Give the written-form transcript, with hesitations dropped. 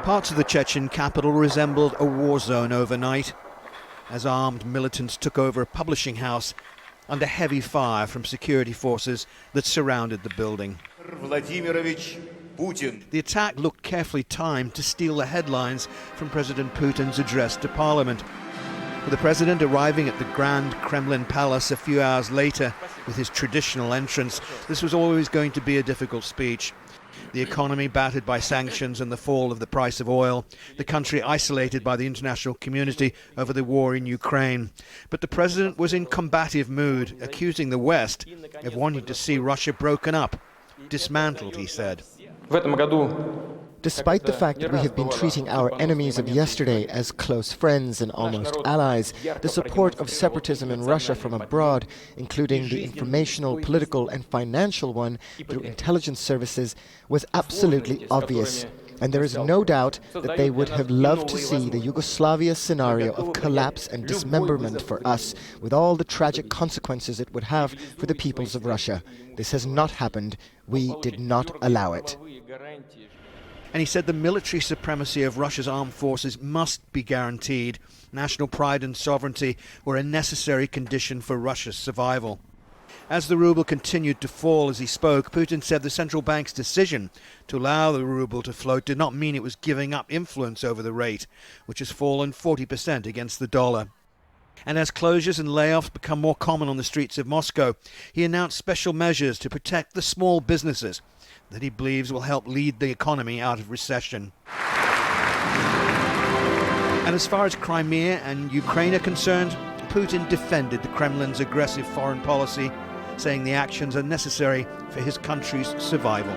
Parts of the Chechen capital resembled a war zone overnight, as armed militants took over a publishing house under heavy fire from security forces that surrounded the building. The attack looked carefully timed to steal the headlines from President Putin's address to Parliament. With the president arriving at the Grand Kremlin palace a few hours later with his traditional entrance, this was always going to be a difficult speech. The economy battered by sanctions and the fall of the price of oil, the country isolated by the international community over the war in Ukraine. But the president was in combative mood, accusing the West of wanting to see Russia broken up, dismantled, he said. Despite the fact that we have been treating our enemies of yesterday as close friends and almost allies, the support of separatism in Russia from abroad, including the informational, political and financial one through intelligence services, was absolutely obvious. And there is no doubt that they would have loved to see the Yugoslavia scenario of collapse and dismemberment for us, with all the tragic consequences it would have for the peoples of Russia. This has not happened. We did not allow it. And he said the military supremacy of Russia's armed forces must be guaranteed. National pride and sovereignty were a necessary condition for Russia's survival. As the ruble continued to fall as he spoke, Putin said the central bank's decision to allow the ruble to float did not mean it was giving up influence over the rate, which has fallen 40% against the dollar. And as closures and layoffs become more common on the streets of Moscow, he announced special measures to protect the small businesses that he believes will help lead the economy out of recession. And as far as Crimea and Ukraine are concerned, Putin defended the Kremlin's aggressive foreign policy, saying the actions are necessary for his country's survival.